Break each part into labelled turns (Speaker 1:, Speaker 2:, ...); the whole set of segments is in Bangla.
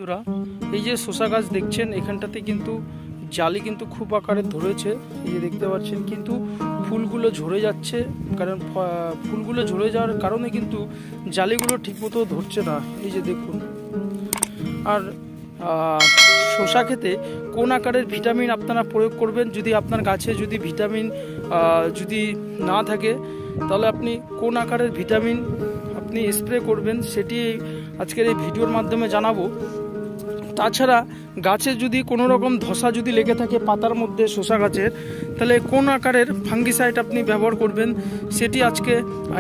Speaker 1: বন্ধুরা, এই যে শসা গাছ দেখছেন, এখানটাতে কিন্তু জালি কিন্তু খুব আকারে ধরেছে। এই যে দেখতে পাচ্ছেন, কিন্তু ফুলগুলো ঝরে যাচ্ছে, কারণ ফুলগুলো ঝরে যাওয়ার কারণে কিন্তু জালিগুলো ঠিকমতো ধরছে না। এই যে দেখুন। আর শসা খেতে কোন আকারের ভিটামিন আপনারা প্রয়োগ করবেন, যদি আপনার গাছে যদি ভিটামিন যদি না থাকে, তাহলে আপনি কোন আকারের ভিটামিন আপনি স্প্রে করবেন সেটি আজকের এই ভিডিওর মাধ্যমে জানাবো। তাছাড়া গাছে যদি কোনো রকম ধসা যদি লেগে থাকে পাতার মধ্যে শসা গাছের, তাহলে কোন আকারের ফাঙ্গিসাইড আপনি ব্যবহার করবেন সেটি আজকে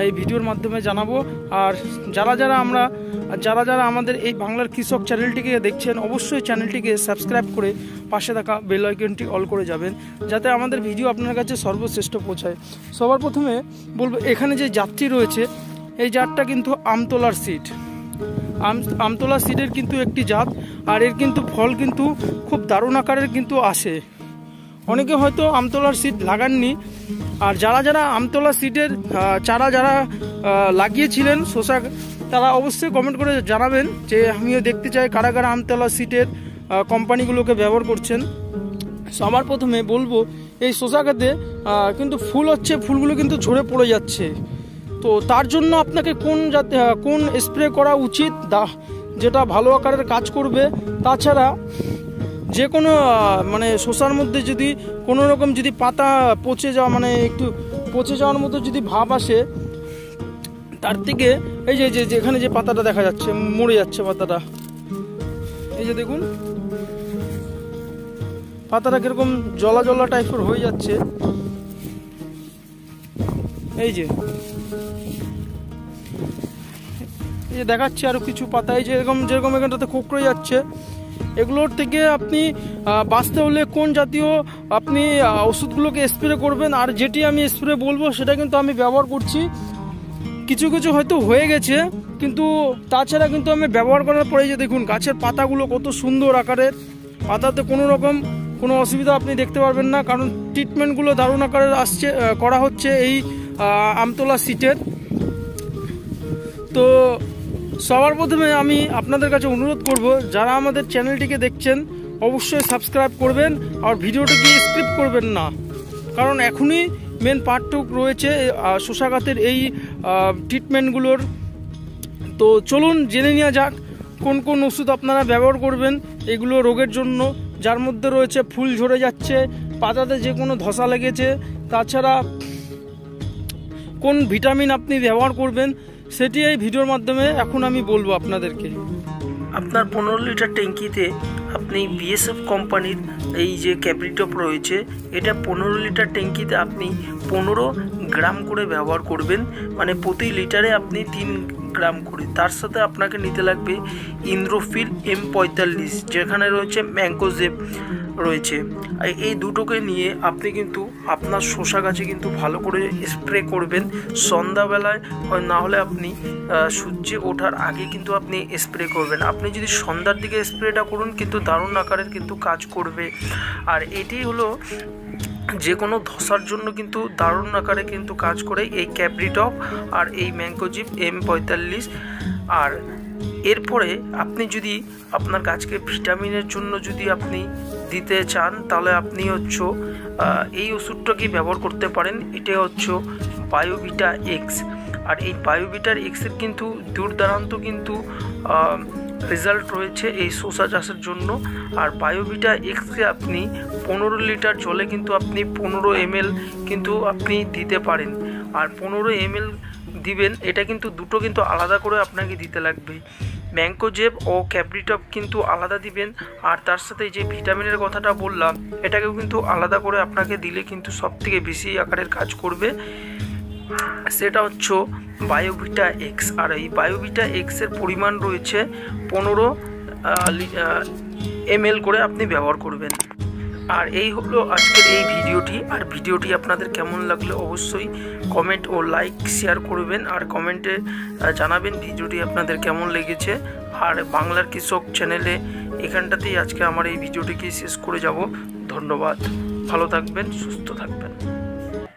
Speaker 1: এই ভিডিওর মাধ্যমে জানাবো। আর যারা যারা আমাদের এই বাংলার কৃষক চ্যানেলটিকে দেখছেন, অবশ্যই চ্যানেলটিকে সাবস্ক্রাইব করে পাশে থাকা বেল আইকনটি অল করে যাবেন, যাতে আমাদের ভিডিও আপনার কাছে সর্বশ্রেষ্ঠ পৌঁছায়। সবার প্রথমে বলবো, এখানে যে জাতটি রয়েছে, এই জাতটা কিন্তু আমতলার সিড। আমতলা সিডের কিন্তু একটি জাত, আর এর কিন্তু ফল কিন্তু খুব দারুণ আকারের কিন্তু আসে। অনেকে হয়তো আমতলার সিড লাগাননি, আর যারা আমতলা সিডের চারা লাগিয়েছিলেন শসা, তারা অবশ্যই কমেন্ট করে জানাবেন যে আমিও দেখতে চাই কারা আমতলা সিডের কোম্পানিগুলোকে ব্যবহার করছেন। সবার প্রথমে বলবো, এই শসা গাছে কিন্তু ফুল হচ্ছে, ফুলগুলো কিন্তু ঝরে পড়ে যাচ্ছে। তো তার জন্য আপনাকে কোন স্প্রে করা উচিত, যেটা ভালো আকারের কাজ করবে। তাছাড়া যে কোনো শসার মধ্যে যদি কোনো রকম যদি পাতা পচে যাওয়া, একটু পচে যাওয়ার মতো যদি ভাব আসে, তার থেকে এই যে যেখানে যে পাতাটা দেখা যাচ্ছে মরে যাচ্ছে পাতাটা, এই যে দেখুন পাতাটা কিরকম জলা জলা টাইপের হয়ে যাচ্ছে। এই যে দেখাচ্ছে আরো কিছু পাতা, এই যে যেরকম এখানটাতে কোঁকড়ে যাচ্ছে। এগুলোর থেকে আপনি বাঁচতে হলে কোন জাতীয় আপনি ওষুধগুলোকে স্প্রে করবেন, আর যেটি আমি স্প্রে বলবো সেটা কিন্তু আমি ব্যবহার করছি। কিছু হয়তো হয়ে গেছে, কিন্তু তাছাড়া কিন্তু আমি ব্যবহার করার পরে যে দেখুন গাছের পাতাগুলো কত সুন্দর আকারের, পাতাতে কোনো অসুবিধা আপনি দেখতে পারবেন না, কারণ ট্রিটমেন্টগুলো দারুণ আকারের করা হচ্ছে এই আমতলা সিটের। তো সবার প্রথমে আমি আপনাদের কাছে অনুরোধ করব, যারা আমাদের চ্যানেলটিকে দেখছেন অবশ্যই সাবস্ক্রাইব করবেন, আর ভিডিওটিকে স্কিপ করবেন না, কারণ এখনই মেন পার্টটুক রয়েছে শসা গাছের এই ট্রিটমেন্টগুলোর। তো চলুন জেনে নেওয়া যাক কোন ওষুধ আপনারা ব্যবহার করবেন এগুলো রোগের জন্য, যার মধ্যে রয়েছে ফুল ঝরে যাচ্ছে, পাতাতে যে কোনো ধসা লেগেছে, তাছাড়া কোন ভিটামিন আপনি ব্যবহার করবেন সেটি এই ভিডিওর মাধ্যমে এখন আমি বলবো আপনাদেরকে।
Speaker 2: আপনার 15 লিটার ট্যাঙ্কিতে আপনি বিএসএফ কোম্পানির এই যে ক্যাপ্রিটপ রয়েছে, এটা 15 লিটার ট্যাঙ্কিতে আপনি 15 গ্রাম করে ব্যবহার করবেন, প্রতি লিটারে আপনি 3 গ্রাম করে। তার সাথে আপনাকে নিতে লাগবে ইন্দ্রোফিল M45, যেখানে রয়েছে ম্যাঙ্কোজেব রয়েছে। এই দুটোকে নিয়ে আপনি কিন্তু আপনার শসা গাছে কিন্তু ভালো করে স্প্রে করবেন সন্ধ্যাবেলায়, না হলে আপনি সূর্যে ওঠার আগে কিন্তু আপনি স্প্রে করবেন। আপনি যদি সন্ধ্যার দিকে স্প্রেটা করুন কিন্তু দারুণ আকারের কিন্তু কাজ করবে। আর এটি হলো যে কোনো ধসার জন্য কিন্তু দারুণ আকারে কিন্তু কাজ করে এই ক্যাপ্রিটপ আর এই ম্যাঙ্কোজেব M45। আর এরপরে আপনি যদি আপনার গাছকে ভিটামিনের জন্য যদি আপনি দিতে চান, তাহলে আপনি এই ওষুধটাকে ব্যবহার করতে পারেন। এটা বায়োভিটা এক্স। আর এই বায়োভিটার এক্সের কিন্তু দুর্দান্ত কিন্তু রেজাল্ট রয়েছে এই শসা চাষের জন্য। আর বায়োভিটা এক্সকে আপনি 15 লিটার জলে কিন্তু আপনি 15 ml কিন্তু আপনি দিতে পারেন। আর 15 ml দিবেন, এটা কিন্তু দুটো কিন্তু আলাদা করে আপনাকে দিতে লাগবে। ম্যাঙ্কোজেব ও ক্যাপ্রিটপ কিন্তু আলাদা দিবেন, আর তার সাথে যে ভিটামিনের কথাটা বললাম এটাকেও কিন্তু আলাদা করে আপনাকে দিলে কিন্তু সবথেকে বেশি আকারের কাজ করবে, সেটা বায়োভিটা এক্স। আর এই বায়োভিটা এক্সের পরিমাণ রয়েছে 15 ml করে আপনি ব্যবহার করবেন। আর এই হলো আজকের এই ভিডিওটি। আর ভিডিওটি আপনাদের কেমন লাগলো অবশ্যই কমেন্ট ও লাইক শেয়ার করবেন, আর কমেন্টে জানাবেন ভিডিওটি আপনাদের কেমন লেগেছে। আর বাংলার কৃষক চ্যানেলে এখানটাতেই আজকে আমার এই ভিডিওটিকে শেষ করে যাব। ধন্যবাদ, ভালো থাকবেন, সুস্থ থাকবেন।